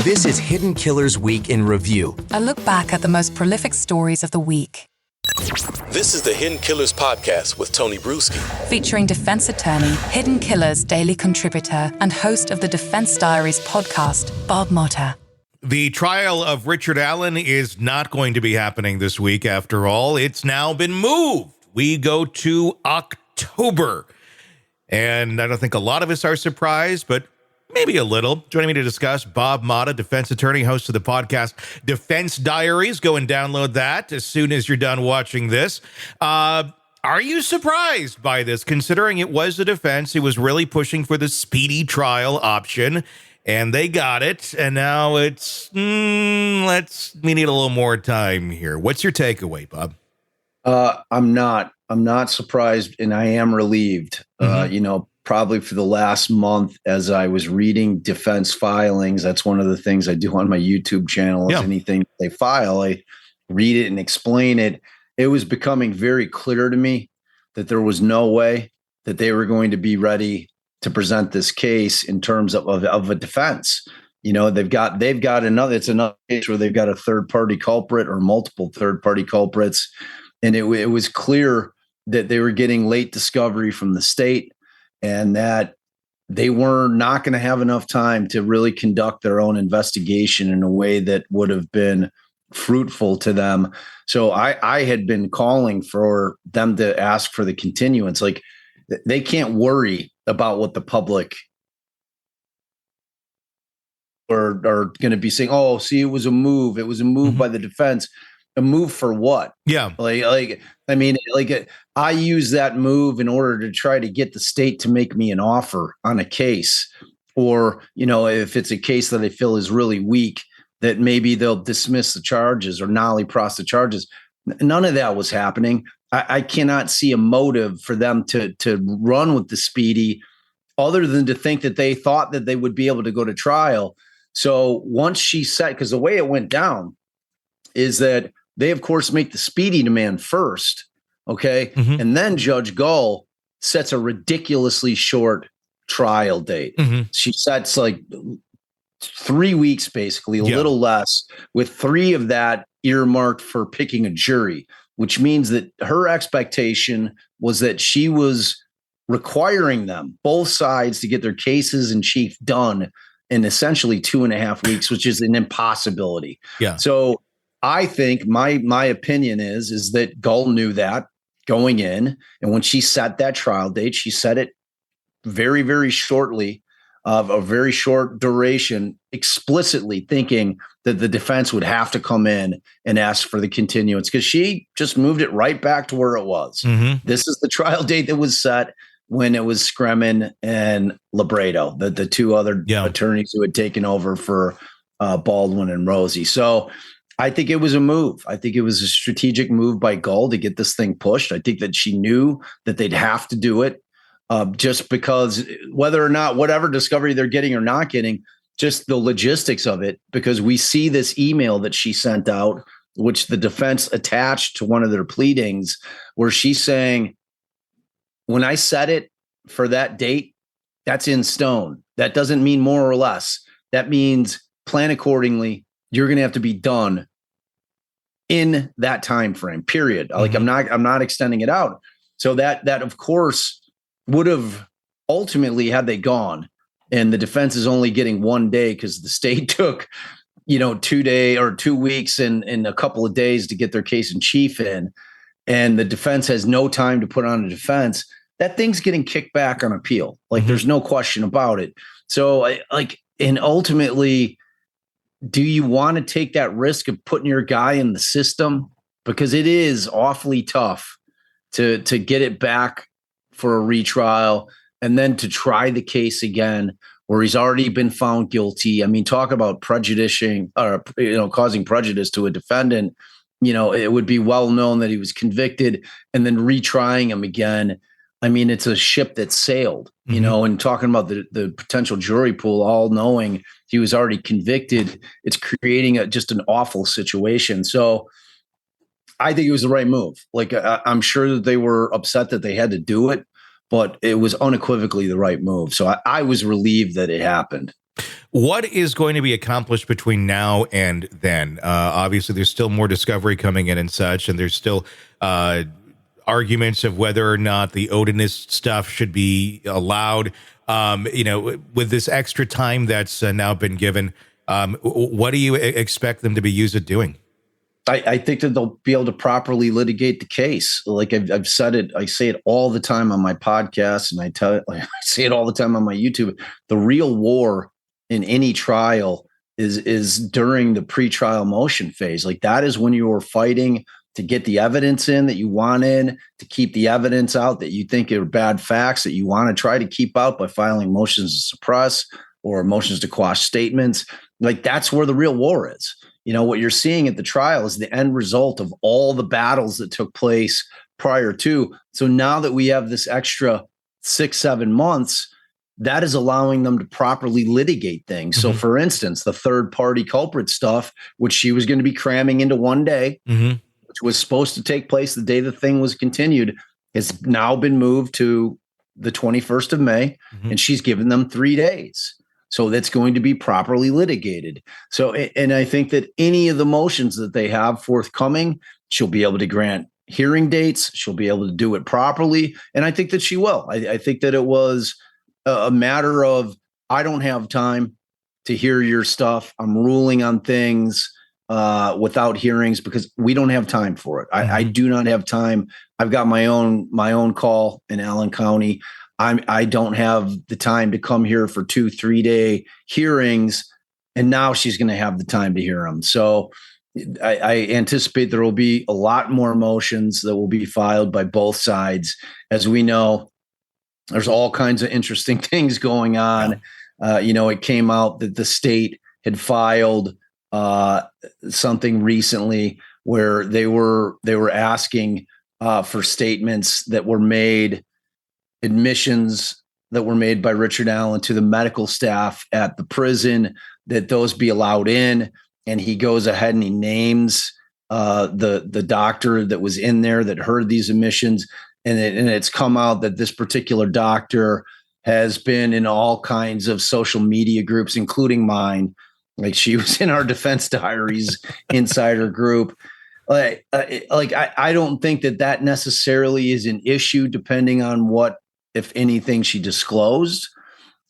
This is Hidden Killers Week in Review. A look back at the most prolific stories of the week. This is the Hidden Killers podcast with Tony Brueski. Featuring defense attorney, Hidden Killers daily contributor, and host of the Defense Diaries podcast, Bob Motta. The trial of Richard Allen is not going to be happening this week after all. It's now been moved. We go to October. And I don't think a lot of us are surprised, but maybe a little. Joining me to discuss, Bob Motta, defense attorney, host of the podcast Defense Diaries. Go and download that as soon as you're done watching this. Are you surprised by this, considering it was the defense who was really pushing for the speedy trial option, and they got it, and now it's, we need a little more time here. What's your takeaway, Bob? I'm not surprised, and I am relieved. Probably for the last month, as I was reading defense filings, that's one of the things I do on my YouTube channel. Is anything they file, I read it and explain it. It was becoming very clear to me that there was no way that they were going to be ready to present this case in terms of a defense. You know, they've got another case where they've got a third party culprit or multiple third party culprits. And it was clear that they were getting late discovery from the state, and that they were not going to have enough time to really conduct their own investigation in a way that would have been fruitful to them. So I had been calling for them to ask for the continuance. Like, they can't worry about what the public are going to be saying. Oh, see, it was a move. It was a move by the defense. A move for what? Yeah. I use that move in order to try to get the state to make me an offer on a case. Or, if it's a case that I feel is really weak, that maybe they'll dismiss the charges or nolly-pros the charges. None of that was happening. I cannot see a motive for them to run with the speedy, other than to think that they thought that they would be able to go to trial. So once she said, because the way it went down is that they, of course, make the speedy demand first, okay? Mm-hmm. And then Judge Gull sets a ridiculously short trial date. Mm-hmm. She sets like 3 weeks, basically, a little less, with 3 of that earmarked for picking a jury, which means that her expectation was that she was requiring them, both sides, to get their cases in chief done in essentially 2.5 weeks, which is an impossibility. Yeah. So I think my opinion is that Gull knew that going in. And when she set that trial date, she set it very, very shortly, of a very short duration, explicitly thinking that the defense would have to come in and ask for the continuance, because she just moved it right back to where it was. Mm-hmm. This is the trial date that was set when it was Scremin and Labredo, the 2 other attorneys who had taken over for Baldwin and Rosie. So I think it was a move. I think it was a strategic move by Gull to get this thing pushed. I think that she knew that they'd have to do it, just because whether or not, whatever discovery they're getting or not getting, just the logistics of it, because we see this email that she sent out, which the defense attached to one of their pleadings, where she's saying, when I set it for that date, that's in stone. That doesn't mean more or less. That means plan accordingly. You're going to have to be done in that time frame, period. Mm-hmm. Like, I'm not extending it out. So that of course would have ultimately, had they gone, and the defense is only getting 1 day because the state took, 2 day or 2 weeks and a couple of days to get their case in chief in, and the defense has no time to put on a defense, that thing's getting kicked back on appeal. Like, there's no question about it. So and ultimately, do you want to take that risk of putting your guy in the system? Because it is awfully tough to get it back for a retrial and then to try the case again where he's already been found guilty. I mean, talk about prejudicing or, causing prejudice to a defendant. It would be well known that he was convicted, and then retrying him again. I mean, it's a ship that sailed, and talking about the potential jury pool, all knowing he was already convicted, it's creating just an awful situation. So I think it was the right move. Like, I'm sure that they were upset that they had to do it, but it was unequivocally the right move. So I was relieved that it happened. What is going to be accomplished between now and then? Obviously, there's still more discovery coming in and such, and there's still arguments of whether or not the Odinist stuff should be allowed. With this extra time that's now been given, what do you expect them to be used at doing? I think that they'll be able to properly litigate the case. Like I've said it, I say it all the time on my podcast, and I say it all the time on my YouTube. The real war in any trial is during the pretrial motion phase. Like that is when you are fighting to get the evidence in that you want in, to keep the evidence out that you think are bad facts that you want to try to keep out by filing motions to suppress or motions to quash statements. Like that's where the real war is. What you're seeing at the trial is the end result of all the battles that took place prior to. So now that we have this extra 6-7 months, that is allowing them to properly litigate things. Mm-hmm. So for instance, the third party culprit stuff, which she was going to be cramming into one day, which was supposed to take place the day the thing was continued, has now been moved to the 21st of May, and she's given them 3 days. So that's going to be properly litigated. So, and I think that any of the motions that they have forthcoming, she'll be able to grant hearing dates. She'll be able to do it properly. And I think that she will. I think that it was a matter of, I don't have time to hear your stuff. I'm ruling on things without hearings because we don't have time for it. I do not have time. I've got my own call in Allen County. I don't have the time to come here for 2-3 day hearings, and now she's going to have the time to hear them. So I anticipate there will be a lot more motions that will be filed by both sides. As we know, there's all kinds of interesting things going on. It came out that the state had filed something recently where they were asking for statements that were made, admissions that were made by Richard Allen to the medical staff at the prison, that those be allowed in. And he goes ahead and he names the doctor that was in there that heard these admissions. And it's come out that this particular doctor has been in all kinds of social media groups, including mine. Like she was in our Defense Diaries insider group. I don't think that necessarily is an issue, depending on what, if anything, she disclosed.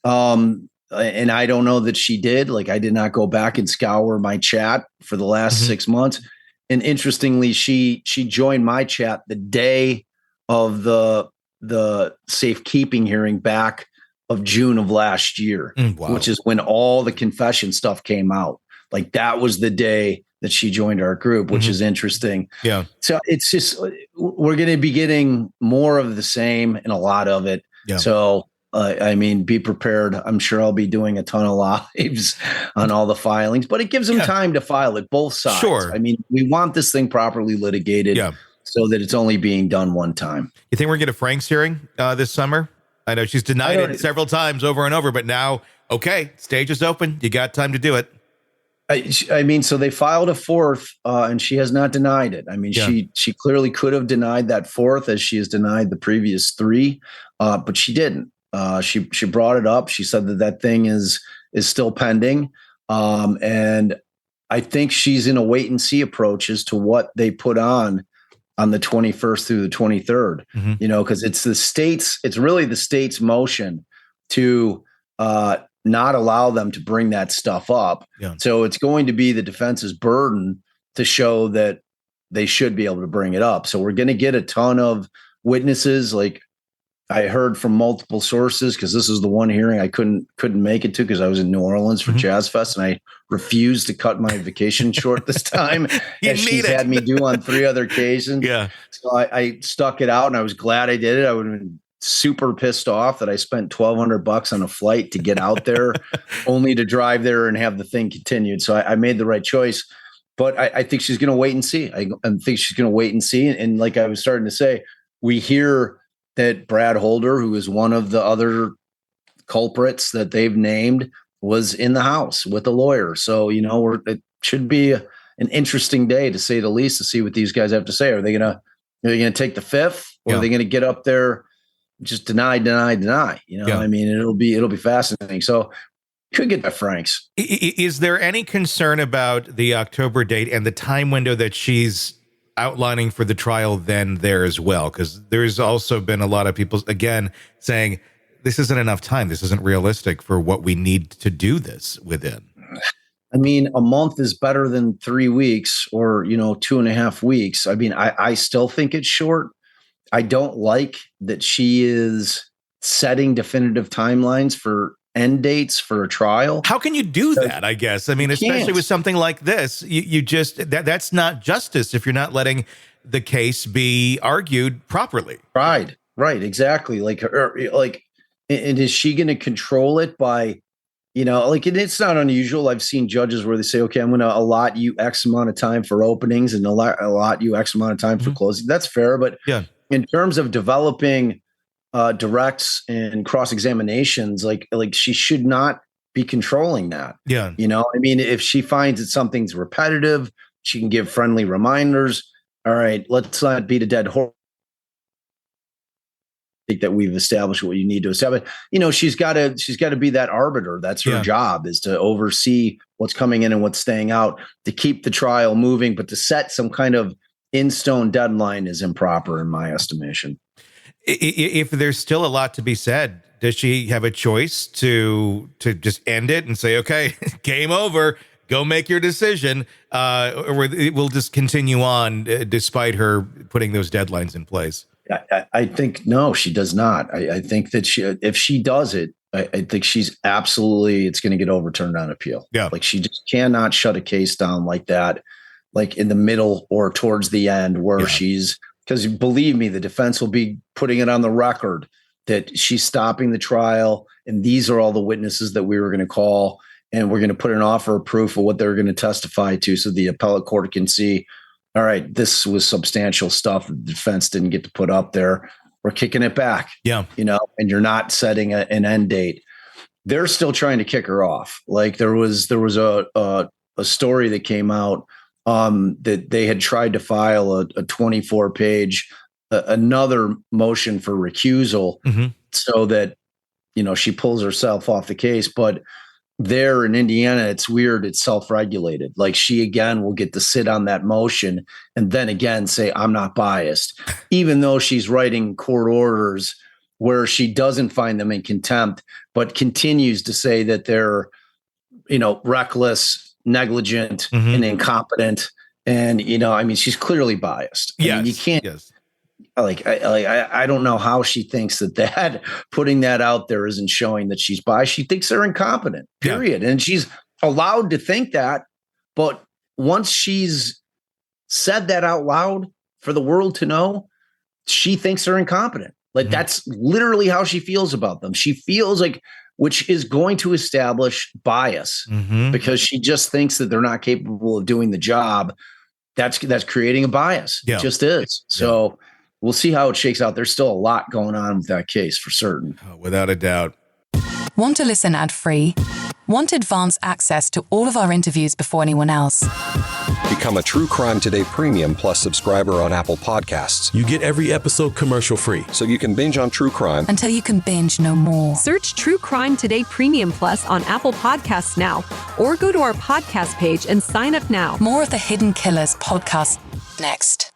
And I don't know that she did. Like I did not go back and scour my chat for the last 6 months. And interestingly, she joined my chat the day of the safekeeping hearing back of June of last year, which is when all the confession stuff came out. Like that was the day that she joined our group, which is interesting. Yeah. So it's just, we're going to be getting more of the same and a lot of it. Yeah. So, be prepared. I'm sure I'll be doing a ton of lives on all the filings, but it gives them time to file it, both sides. Sure. We want this thing properly litigated so that it's only being done one time. You think we're going to get a Frank's hearing this summer? I know she's denied it several times over and over, but now, okay, stage is open. You got time to do it. So they filed a fourth, and she has not denied it. She clearly could have denied that fourth, as she has denied the previous three, but she didn't. She brought it up. She said that thing is still pending, and I think she's in a wait and see approach as to what they put on the 21st through the 23rd. Because it's really the state's motion to not allow them to bring that stuff up. Yeah. So it's going to be the defense's burden to show that they should be able to bring it up. So we're going to get a ton of witnesses. Like I heard from multiple sources, because this is the one hearing I couldn't make it to because I was in New Orleans for Jazz Fest, and I refused to cut my vacation short this time, as she's had me do on 3 other occasions. Yeah. So I stuck it out, and I was glad I did it. I would have been super pissed off that I spent $1,200 on a flight to get out there only to drive there and have the thing continued. So I made the right choice, but I think she's going to wait and see. I think she's going to wait and see. And like I was starting to say, we hear that Brad Holder, who is one of the other culprits that they've named, was in the house with a lawyer. So, it should be an interesting day, to say the least, to see what these guys have to say. Are they going to take the fifth, or are they going to get up there, just deny? It'll be fascinating. So Could get that Frank's. Is there any concern about the October date and the time window that she's outlining for the trial then there as well? Because there's also been a lot of people, again, saying this isn't enough time. This isn't realistic for what we need to do this within. I mean, a month is better than 3 weeks or, 2.5 weeks. I mean, I still think it's short. I don't like that she is setting definitive timelines for end dates for a trial. How can you do that, I guess? I mean, especially can't. with something like this, you just, that's not justice if you're not letting the case be argued properly. Right, exactly. And is she going to control it by, and it's not unusual. I've seen judges where they say, okay, I'm going to allot you X amount of time for openings and allot you X amount of time for closing. That's fair. But in terms of developing directs and cross-examinations, like she should not be controlling that. Yeah. I mean, if she finds that something's repetitive, she can give friendly reminders. All right, let's not beat a dead horse. I think that we've established what you need to establish. She's got to be that arbiter. That's her job, is to oversee what's coming in and what's staying out, to keep the trial moving, but to set some kind of in-stone deadline is improper in my estimation. If there's still a lot to be said, does she have a choice to just end it and say, okay, game over, go make your decision, or it will just continue on despite her putting those deadlines in place? I think, no, she does not. I think that if she does it, I think she's absolutely, it's going to get overturned on appeal. Yeah. Like, she just cannot shut a case down like that, like in the middle or towards the end where because believe me, the defense will be putting it on the record that she's stopping the trial. And these are all the witnesses that we were going to call. And we're going to put an offer of proof of what they're going to testify to. So the appellate court can see, all right, this was substantial stuff the defense didn't get to put up there. We're kicking it back. Yeah. And you're not setting an end date. They're still trying to kick her off. Like, there was a story that came out that they had tried to file a 24-page, another motion for recusal so that, she pulls herself off the case. But there in Indiana, it's weird. It's self-regulated. Like, she again will get to sit on that motion and then again say, I'm not biased, even though she's writing court orders where she doesn't find them in contempt, but continues to say that they're, reckless, negligent, and incompetent. And, she's clearly biased. I mean, you can't, I don't know how she thinks that putting that out there isn't showing that she's biased. She thinks they're incompetent, period. And she's allowed to think that. But once she's said that out loud for the world to know, she thinks they're incompetent. Like, that's literally how she feels about them. She feels like, which is going to establish bias because she just thinks that they're not capable of doing the job. That's creating a bias. It just is. So we'll see how it shakes out. There's still a lot going on with that case for certain. Oh, without a doubt. Want to listen ad-free? Want advanced access to all of our interviews before anyone else? Become a True Crime Today Premium Plus subscriber on Apple Podcasts. You get every episode commercial-free. So you can binge on true crime until you can binge no more. Search True Crime Today Premium Plus on Apple Podcasts now, or go to our podcast page and sign up now. More of the Hidden Killers podcast next.